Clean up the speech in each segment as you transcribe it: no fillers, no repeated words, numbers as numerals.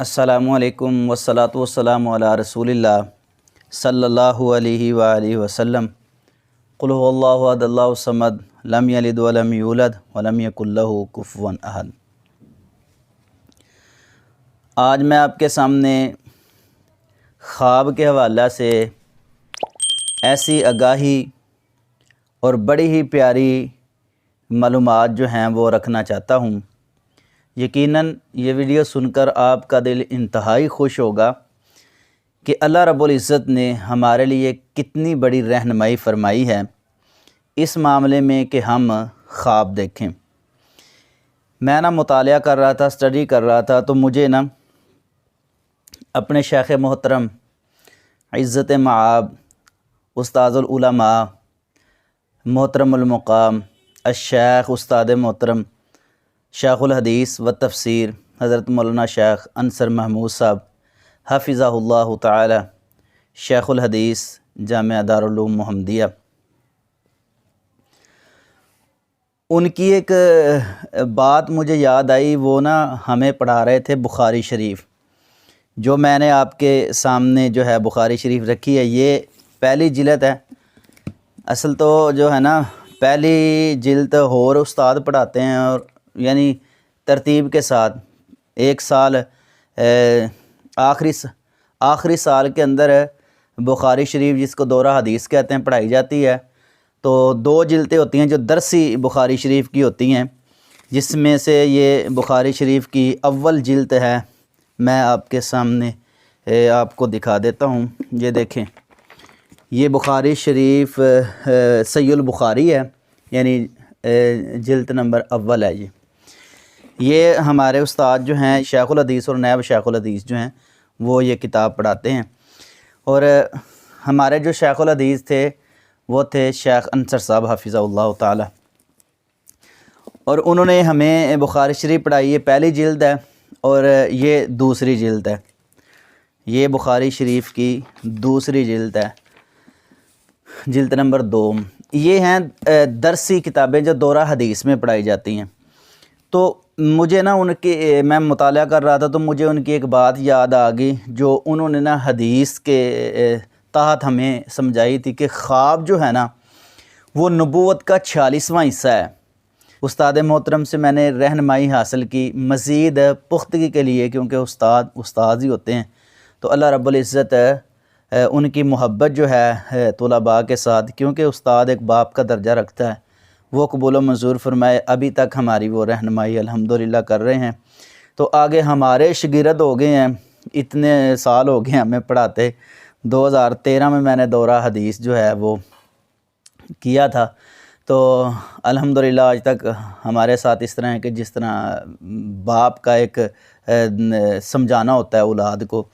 السلام علیکم والصلاۃ والسلام علی رسول اللہ صلی اللہ علیہ وآلہ وسلم۔ قل هو اللہ احد اللہ الصمد لم یلد ولم یولد ولم یکن لہ کفوا احد۔ آج میں آپ کے سامنے خواب کے حوالہ سے ایسی آگاہی اور بڑی ہی پیاری معلومات جو ہیں وہ رکھنا چاہتا ہوں۔ یقیناً یہ ویڈیو سن کر آپ کا دل انتہائی خوش ہوگا کہ اللہ رب العزت نے ہمارے لیے کتنی بڑی رہنمائی فرمائی ہے اس معاملے میں کہ ہم خواب دیکھیں۔ میں مطالعہ کر رہا تھا، اسٹڈی کر رہا تھا، تو مجھے اپنے شیخ محترم عزت مآب استاذ العلماء محترم المقام الشیخ استاد محترم شیخ الحدیث و تفسیر حضرت مولانا شیخ انصر محمود صاحب حفظہ اللہ تعالی شیخ الحدیث جامعہ دارالعلوم محمدیہ، ان کی ایک بات مجھے یاد آئی۔ وہ ہمیں پڑھا رہے تھے بخاری شریف، جو میں نے آپ کے سامنے جو ہے بخاری شریف رکھی ہے۔ یہ پہلی جلد ہے، اصل تو جو ہے پہلی جلد اور استاد پڑھاتے ہیں، اور یعنی ترتیب کے ساتھ ایک سال آخری سال کے اندر بخاری شریف، جس کو دورہ حدیث کہتے ہیں، پڑھائی جاتی ہے۔ تو 2 جلدیں ہوتی ہیں جو درسی بخاری شریف کی ہوتی ہیں، جس میں سے یہ بخاری شریف کی اول جلد ہے۔ میں آپ کے سامنے آپ کو دکھا دیتا ہوں، یہ دیکھیں، یہ بخاری شریف صحیح البخاری ہے، یعنی جلد نمبر اول ہے۔ یہ ہمارے استاد جو ہیں شیخ الحدیث اور نائب شیخ الحدیث جو ہیں وہ یہ کتاب پڑھاتے ہیں، اور ہمارے جو شیخ الحدیث تھے وہ تھے شیخ انصر صاحب حفظہ اللہ تعالی، اور انہوں نے ہمیں بخاری شریف پڑھائی۔ یہ پہلی جلد ہے اور یہ دوسری جلد ہے، یہ بخاری شریف کی دوسری جلد ہے، جلد نمبر 2۔ یہ ہیں درسی کتابیں جو دورہ حدیث میں پڑھائی جاتی ہیں۔ تو مجھے ان کی، میں مطالعہ کر رہا تھا تو مجھے ان کی ایک بات یاد آ گئی جو انہوں نے حدیث کے تحت ہمیں سمجھائی تھی کہ خواب جو ہے وہ نبوت کا 46واں حصہ ہے۔ استاد محترم سے میں نے رہنمائی حاصل کی مزید پختگی کے لیے، کیونکہ استاد ہی ہوتے ہیں، تو اللہ رب العزت ان کی محبت جو ہے طلباء کے ساتھ، کیونکہ استاد ایک باپ کا درجہ رکھتا ہے، وہ قبول و منظور فرمائے۔ ابھی تک ہماری وہ رہنمائی الحمدللہ کر رہے ہیں، تو آگے ہمارے شاگرد ہو گئے ہیں، اتنے سال ہو گئے ہمیں پڑھاتے۔ 2013 میں نے دورہ حدیث جو ہے وہ کیا تھا، تو الحمدللہ آج تک ہمارے ساتھ اس طرح ہے کہ جس طرح باپ کا ایک سمجھانا ہوتا ہے اولاد کو،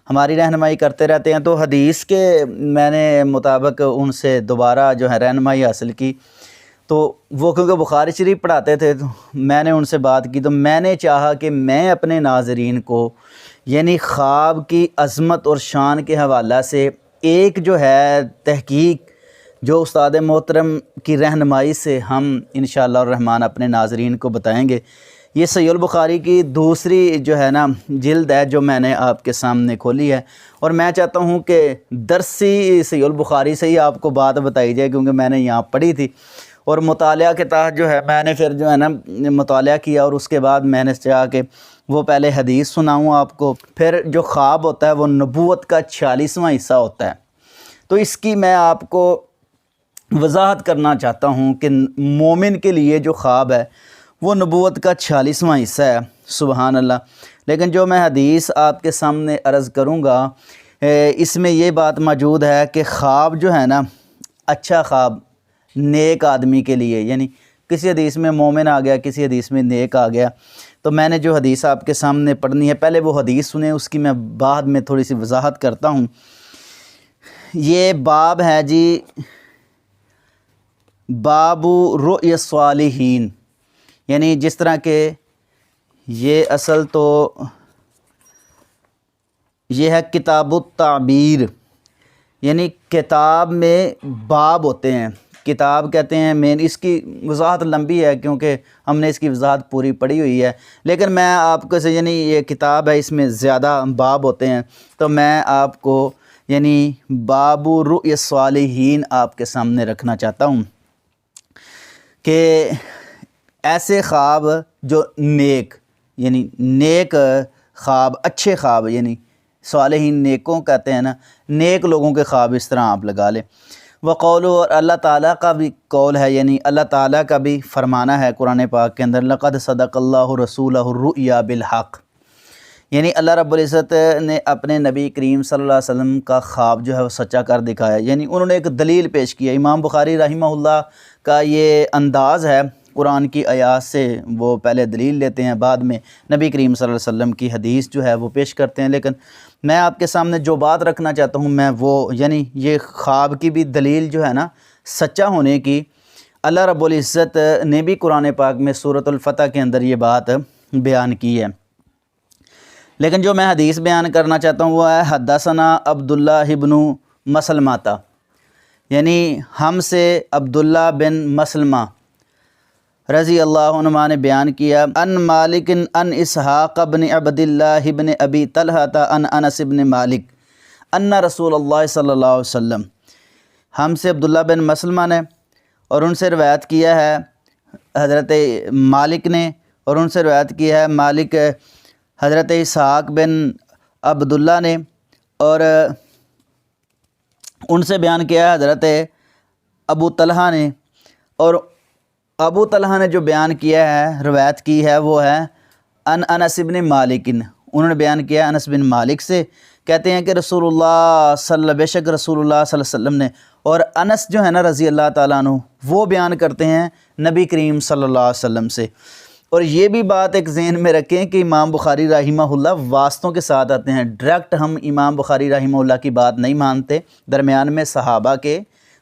ہماری رہنمائی کرتے رہتے ہیں۔ تو حدیث کے میں نے مطابق ان سے دوبارہ جو ہے رہنمائی حاصل کی، تو وہ کیونکہ بخاری شریف پڑھاتے تھے، تو میں نے ان سے بات کی، تو میں نے چاہا کہ میں اپنے ناظرین کو یعنی خواب کی عظمت اور شان کے حوالہ سے ایک جو ہے تحقیق جو استاد محترم کی رہنمائی سے ہم انشاءاللہ الرحمن اپنے ناظرین کو بتائیں گے۔ یہ صحیح البخاری کی دوسری جو ہے جلد ہے جو میں نے آپ کے سامنے کھولی ہے، اور میں چاہتا ہوں کہ درسی صحیح البخاری سے ہی آپ کو بات بتائی جائے، کیونکہ میں نے یہاں پڑھی تھی، اور مطالعہ کے تحت جو ہے میں نے پھر جو ہے مطالعہ کیا، اور اس کے بعد میں نے چاہا کہ وہ پہلے حدیث سناؤں آپ کو، پھر جو خواب ہوتا ہے وہ نبوت کا 46واں حصہ ہوتا ہے۔ تو اس کی میں آپ کو وضاحت کرنا چاہتا ہوں کہ مومن کے لیے جو خواب ہے وہ نبوت کا 46واں حصہ ہے، سبحان اللہ۔ لیکن جو میں حدیث آپ کے سامنے عرض کروں گا، اس میں یہ بات موجود ہے کہ خواب جو ہے اچھا خواب نیک آدمی کے لیے، یعنی کسی حدیث میں مومن آ گیا، کسی حدیث میں نیک آ گیا، تو میں نے جو حدیث آپ کے سامنے پڑھنی ہے، پہلے وہ حدیث سنیں، اس کی میں بعد میں تھوڑی سی وضاحت کرتا ہوں۔ یہ باب ہے جی، باب رؤی الصالحین، یعنی جس طرح کہ یہ اصل تو یہ ہے کتاب التعبیر، یعنی کتاب میں باب ہوتے ہیں، کتاب کہتے ہیں مین، اس کی وضاحت لمبی ہے کیونکہ ہم نے اس کی وضاحت پوری پڑھی ہوئی ہے، لیکن میں آپ کو سے یعنی یہ کتاب ہے، اس میں زیادہ باب ہوتے ہیں، تو میں آپ کو یعنی باب رؤی الصالحین آپ کے سامنے رکھنا چاہتا ہوں کہ ایسے خواب جو نیک یعنی نیک خواب، اچھے خواب، یعنی صالحین نیکوں کہتے ہیں نا، نیک لوگوں کے خواب اس طرح آپ لگا لیں۔ وقول، اور اللہ تعالیٰ کا بھی قول ہے، یعنی اللہ تعالیٰ کا بھی فرمانا ہے قرآن پاک کے اندر، لقد صدق اللہ رسولہ الرؤیا بالحق، یعنی اللہ رب العزت نے اپنے نبی کریم صلی اللہ علیہ وسلم کا خواب جو ہے وہ سچا کر دکھایا، یعنی انہوں نے ایک دلیل پیش کی ہے۔ امام بخاری رحمہ اللہ کا یہ انداز ہے، قرآن کی آیات سے وہ پہلے دلیل لیتے ہیں، بعد میں نبی کریم صلی اللہ علیہ وسلم کی حدیث جو ہے وہ پیش کرتے ہیں، لیکن میں آپ کے سامنے جو بات رکھنا چاہتا ہوں میں وہ یعنی یہ خواب کی بھی دلیل جو ہے نا سچا ہونے کی، اللہ رب العزت نے بھی قرآن پاک میں سورۃ الفتح کے اندر یہ بات بیان کی ہے۔ لیکن جو میں حدیث بیان کرنا چاہتا ہوں وہ ہے حدثنا عبداللہ بن مسلمہ، یعنی ہم سے عبداللہ بن مسلمہ رضی اللہ عنہ نے بیان کیا، ان مالک ان اسحاق بن عبداللہ بن ابی طلحہ ان انس بن مالک ان رسول اللہ صلی اللہ علیہ وسلم، ہم سے عبداللہ بن مسلمہ نے اور ان سے روایت کیا ہے حضرت مالک نے، اور ان سے روایت کیا ہے مالک حضرت اسحاق بن عبداللہ نے، اور ان سے بیان کیا ہے حضرت ابو طلحہ نے، اور ابو طلحہ نے جو بیان کیا ہے روایت کی ہے وہ ہے ان انس بن مالک، انہوں نے بیان کیا انس بن مالک سے، کہتے ہیں کہ رسول اللہ بے شک رسول اللہ صلی اللہ علیہ وسلم نے، اور انس جو ہے نا رضی اللہ تعالیٰ عنہ وہ بیان کرتے ہیں نبی کریم صلی اللہ علیہ وسلم سے۔ اور یہ بھی بات ایک ذہن میں رکھیں کہ امام بخاری رحمہ اللہ واسطوں کے ساتھ آتے ہیں، ڈائریکٹ ہم امام بخاری رحمہ اللہ کی بات نہیں مانتے، درمیان میں صحابہ کے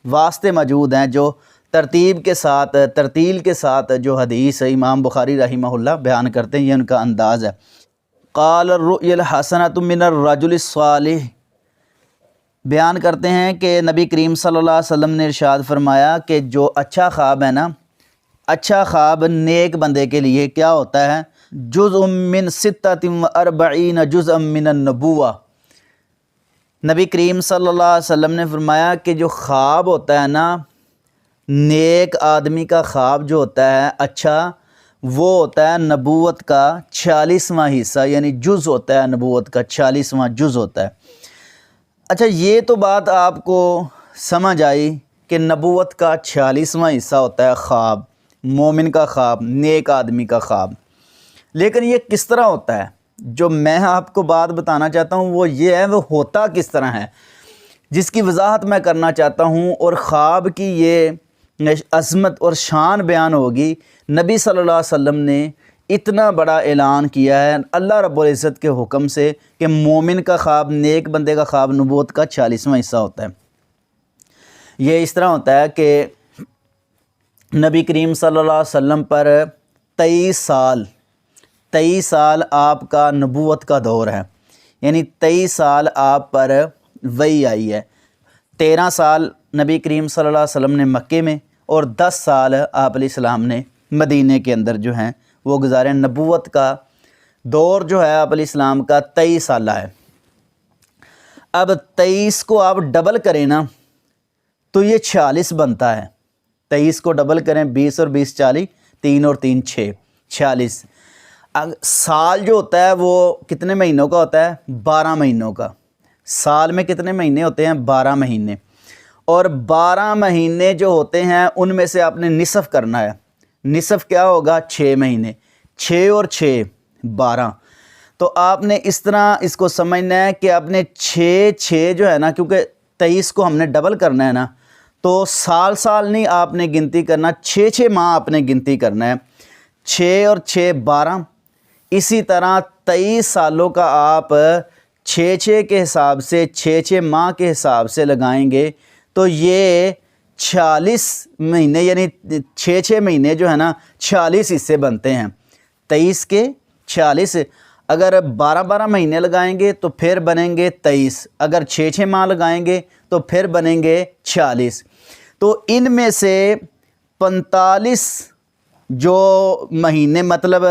واسطے موجود ہیں جو ترتیب کے ساتھ ترتیل کے ساتھ جو حدیث امام بخاری رحمہ اللہ بیان کرتے ہیں، یہ ان کا انداز ہے۔ قال الرؤیا الحسنۃ من الرجل الصالح، بیان کرتے ہیں کہ نبی کریم صلی اللہ علیہ وسلم نے ارشاد فرمایا کہ جو اچھا خواب ہے نا، اچھا خواب نیک بندے کے لیے کیا ہوتا ہے، جزء من 46 جزءا من النبوہ، نبی کریم صلی اللہ علیہ وسلم نے فرمایا کہ جو خواب ہوتا ہے نا، نیک آدمی کا خواب جو ہوتا ہے اچھا، وہ ہوتا ہے نبوت کا 46واں حصہ، یعنی جز ہوتا ہے نبوت کا 46واں جز ہوتا ہے۔ اچھا یہ تو بات آپ کو سمجھ آئی کہ نبوت کا 46واں حصہ ہوتا ہے خواب، مومن کا خواب، نیک آدمی کا خواب، لیکن یہ کس طرح ہوتا ہے؟ جو میں آپ کو بات بتانا چاہتا ہوں وہ یہ ہے، وہ ہوتا کس طرح ہے، جس کی وضاحت میں کرنا چاہتا ہوں، اور خواب کی یہ عظمت اور شان بیان ہوگی۔ نبی صلی اللہ علیہ وسلم نے اتنا بڑا اعلان کیا ہے اللہ رب العزت کے حکم سے کہ مومن کا خواب، نیک بندے کا خواب نبوت کا 46واں حصہ ہوتا ہے۔ یہ اس طرح ہوتا ہے کہ نبی کریم صلی اللہ علیہ وسلم پر 23 سال آپ کا نبوت کا دور ہے، یعنی 23 سال آپ پر وحی آئی ہے۔ 13 سال نبی کریم صلی اللہ علیہ وسلم نے مکے میں، اور 10 سال آپ علیہ السلام نے مدینے کے اندر جو ہیں وہ گزارے۔ نبوت کا دور جو ہے آپ علیہ السلام کا 23 سالہ ہے۔ اب 23 کو آپ ڈبل کریں نا تو یہ 46 بنتا ہے۔ 23 کو ڈبل کریں، 20 اور 20 40، 3 اور 3 6، 46۔ سال جو ہوتا ہے وہ کتنے مہینوں کا ہوتا ہے؟ 12 مہینوں کا۔ سال میں کتنے مہینے ہوتے ہیں؟ 12 مہینے، اور 12 مہینے جو ہوتے ہیں ان میں سے آپ نے نصف کرنا ہے۔ نصف کیا ہوگا؟ 6 مہینے، 6 اور 6 12۔ تو آپ نے اس طرح اس کو سمجھنا ہے کہ آپ نے 6 جو ہے نا، کیونکہ 23 کو ہم نے ڈبل کرنا ہے نا، تو سال نہیں آپ نے گنتی کرنا، 6 ماہ آپ نے گنتی کرنا ہے۔ 6 اور 6 12، اسی طرح 23 سالوں کا آپ 6 کے حساب سے 6 ماہ کے حساب سے لگائیں گے تو یہ 46 مہینے، یعنی 6 مہینے جو ہے نا 46 حصے بنتے ہیں۔ 23 کے 46، اگر 12 مہینے لگائیں گے تو پھر بنیں گے 23، اگر 6 ماہ لگائیں گے تو پھر بنیں گے 46۔ تو ان میں سے 45 جو مہینے مطلب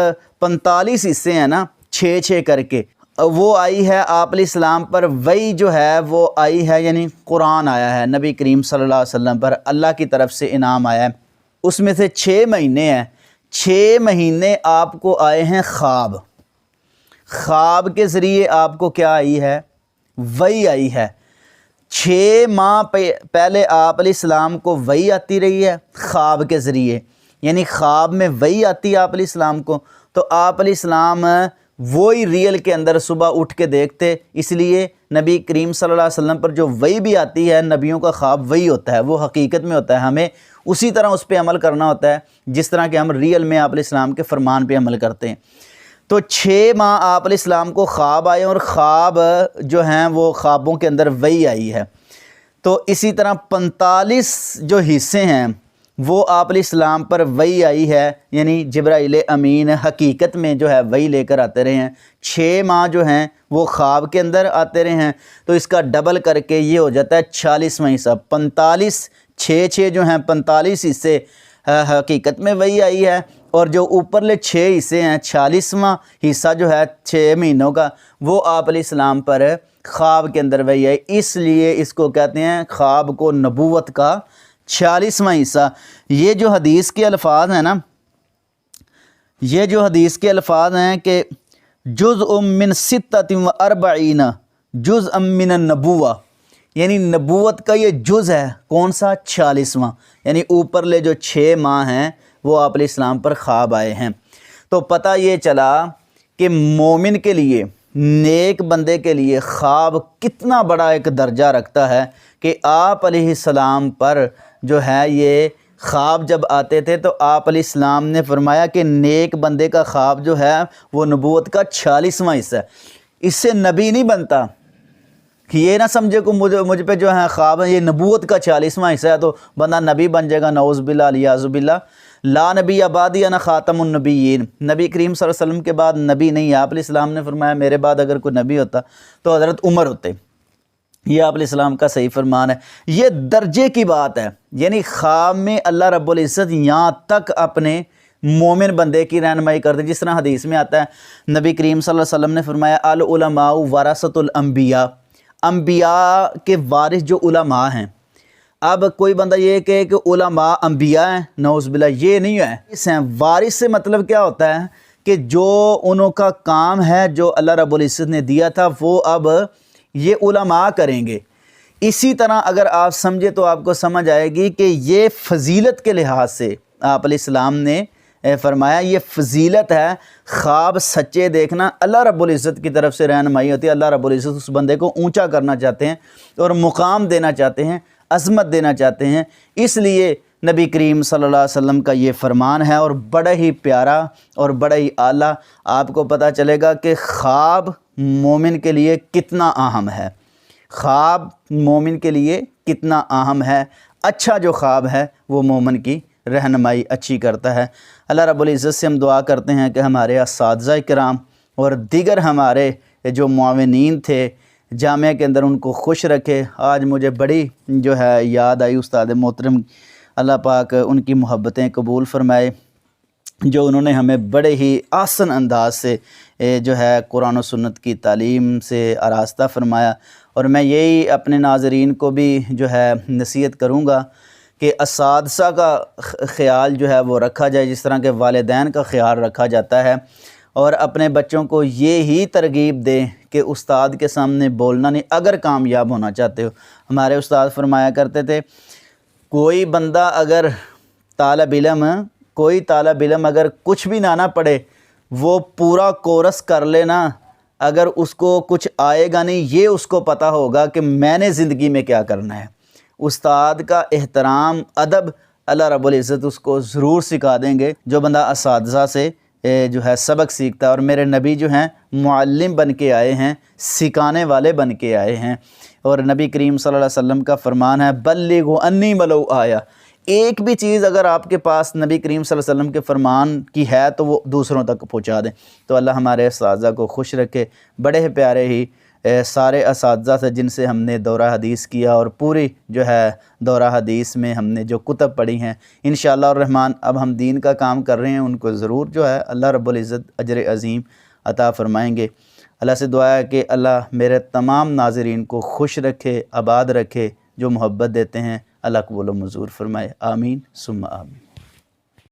45 حصے ہیں نا 6 کر کے، وہ آئی ہے آپ علیہ السلام پر وہی جو ہے وہ آئی ہے، یعنی قرآن آیا ہے نبی کریم صلی اللہ علیہ وسلم پر اللہ کی طرف سے انعام آیا ہے۔ اس میں سے 6 مہینے ہیں، 6 مہینے آپ کو آئے ہیں خواب کے ذریعے آپ کو کیا آئی ہے؟ وحی آئی ہے۔ 6 ماہ پہلے آپ علیہ السلام کو وحی آتی رہی ہے خواب کے ذریعے، یعنی خواب میں وحی آتی ہے آپ علیہ السلام کو، تو آپ علیہ السلام وہی ریئل کے اندر صبح اٹھ کے دیکھتے، اس لیے نبی کریم صلی اللہ علیہ وسلم پر جو وحی بھی آتی ہے، نبیوں کا خواب وہی ہوتا ہے، وہ حقیقت میں ہوتا ہے، ہمیں اسی طرح اس پہ عمل کرنا ہوتا ہے جس طرح کہ ہم ریئل میں آپ علیہ السلام کے فرمان پہ عمل کرتے ہیں۔ تو 6 ماہ آپ علیہ السلام کو خواب آئے، اور خواب جو ہیں وہ خوابوں کے اندر وحی آئی ہے۔ تو اسی طرح 45 جو حصے ہیں وہ آپ علیہ السلام پر وحی آئی ہے، یعنی جبرائیل امین حقیقت میں جو ہے وحی لے کر آتے رہے ہیں۔ 6 ماہ جو ہیں وہ خواب کے اندر آتے رہے ہیں، تو اس کا ڈبل کر کے یہ ہو جاتا ہے 40واں حصہ۔ 45 6 جو ہیں 45 حصے حقیقت میں وحی آئی ہے، اور جو اوپرلے 6 حصے ہیں 40واں حصہ جو ہے 6 مہینوں کا، وہ آپ علیہ السلام پر خواب کے اندر وحی آئی، اس لیے اس کو کہتے ہیں خواب کو نبوت کا 46واں حصہ۔ یہ جو حدیث کے الفاظ ہیں نا، یہ جو حدیث کے الفاظ ہیں کہ جزء من 46 جزء من النبوہ، یعنی نبوت کا یہ جز ہے کون سا؟ 46واں، یعنی اوپرلے جو 6 ماہ ہیں وہ آپ علیہ السلام پر خواب آئے ہیں۔ تو پتہ یہ چلا کہ مومن کے لیے، نیک بندے کے لیے خواب کتنا بڑا ایک درجہ رکھتا ہے، کہ آپ علیہ السلام پر جو ہے یہ خواب جب آتے تھے تو آپ علیہ السلام نے فرمایا کہ نیک بندے کا خواب جو ہے وہ نبوت کا 46واں حصہ ہے، اس سے نبی نہیں بنتا، کہ یہ نہ سمجھے کہ مجھ پہ جو ہے خواب ہے یہ نبوت کا 46واں حصہ ہے تو بندہ نبی بن جائے گا، نعوذ باللہ علیہ باللہ۔ لا نبی آبادی انا خاتم النبیین، نبی کریم صلی اللہ علیہ وسلم کے بعد نبی نہیں ہے۔ آپ علیہ السلام نے فرمایا میرے بعد اگر کوئی نبی ہوتا تو حضرت عمر ہوتے، یہ آپ علیہ السلام کا صحیح فرمان ہے۔ یہ درجے کی بات ہے، یعنی خواب میں اللہ رب العزت یہاں تک اپنے مومن بندے کی رہنمائی کرتے، جس طرح حدیث میں آتا ہے نبی کریم صلی اللہ علیہ وسلم نے فرمایا العلماء ورثۃ الانبیاء، انبیاء کے وارث جو علماء ہیں۔ اب کوئی بندہ یہ کہے کہ علماء انبیاء ہیں، نعوذ باللہ، یہ نہیں ہے۔ اس ہیں وارث سے مطلب کیا ہوتا ہے کہ جو انہوں کا کام ہے جو اللہ رب العزت نے دیا تھا وہ اب یہ علماء کریں گے۔ اسی طرح اگر آپ سمجھے تو آپ کو سمجھ آئے گی کہ یہ فضیلت کے لحاظ سے آپ علیہ السلام نے فرمایا یہ فضیلت ہے، خواب سچے دیکھنا اللہ رب العزت کی طرف سے رہنمائی ہوتی ہے۔ اللہ رب العزت اس بندے کو اونچا کرنا چاہتے ہیں اور مقام دینا چاہتے ہیں، عظمت دینا چاہتے ہیں، اس لیے نبی کریم صلی اللہ علیہ وسلم کا یہ فرمان ہے، اور بڑا ہی پیارا اور بڑا ہی اعلیٰ۔ آپ کو پتہ چلے گا کہ خواب مومن کے لیے کتنا اہم ہے، خواب مومن کے لیے کتنا اہم ہے۔ اچھا جو خواب ہے وہ مومن کی رہنمائی اچھی کرتا ہے۔ اللہ رب العزت سے ہم دعا کرتے ہیں کہ ہمارے اساتذہ کرام اور دیگر ہمارے جو معاونین تھے جامعہ کے اندر ان کو خوش رکھے۔ آج مجھے بڑی جو ہے یاد آئی استاد محترم، اللہ پاک ان کی محبتیں قبول فرمائے، جو انہوں نے ہمیں بڑے ہی آسن انداز سے جو ہے قرآن و سنت کی تعلیم سے آراستہ فرمایا۔ اور میں یہی اپنے ناظرین کو بھی جو ہے نصیحت کروں گا کہ اساتذہ کا خیال جو ہے وہ رکھا جائے جس طرح کہ والدین کا خیال رکھا جاتا ہے، اور اپنے بچوں کو یہی ترغیب دیں کہ استاد کے سامنے بولنا نہیں اگر کامیاب ہونا چاہتے ہو۔ ہمارے استاد فرمایا کرتے تھے کوئی بندہ اگر کوئی طالب علم اگر کچھ بھی نہ پڑھے، وہ پورا کورس کر لینا، اگر اس کو کچھ آئے گا نہیں یہ اس کو پتہ ہوگا کہ میں نے زندگی میں کیا کرنا ہے۔ استاد کا احترام، ادب اللہ رب العزت اس کو ضرور سکھا دیں گے جو بندہ اساتذہ سے جو ہے سبق سیکھتا ہے۔ اور میرے نبی جو ہیں معلم بن کے آئے ہیں، سکھانے والے بن کے آئے ہیں، اور نبی کریم صلی اللہ علیہ وسلم کا فرمان ہے بلغوا انی ولو آیا، ایک بھی چیز اگر آپ کے پاس نبی کریم صلی اللہ علیہ وسلم کے فرمان کی ہے تو وہ دوسروں تک پہنچا دیں۔ تو اللہ ہمارے اساتذہ کو خوش رکھے، بڑے پیارے ہی سارے اساتذہ سے جن سے ہم نے دورہ حدیث کیا، اور پوری جو ہے دورہ حدیث میں ہم نے جو کتب پڑھی ہیں، انشاءاللہ الرحمن اب ہم دین کا کام کر رہے ہیں، ان کو ضرور جو ہے اللہ رب العزت اجر عظیم عطا فرمائیں گے۔ اللہ سے دعا ہے کہ اللہ میرے تمام ناظرین کو خوش رکھے، آباد رکھے، جو محبت دیتے ہیں اللہ قبول و منظور فرمائے، آمین ثم آمین۔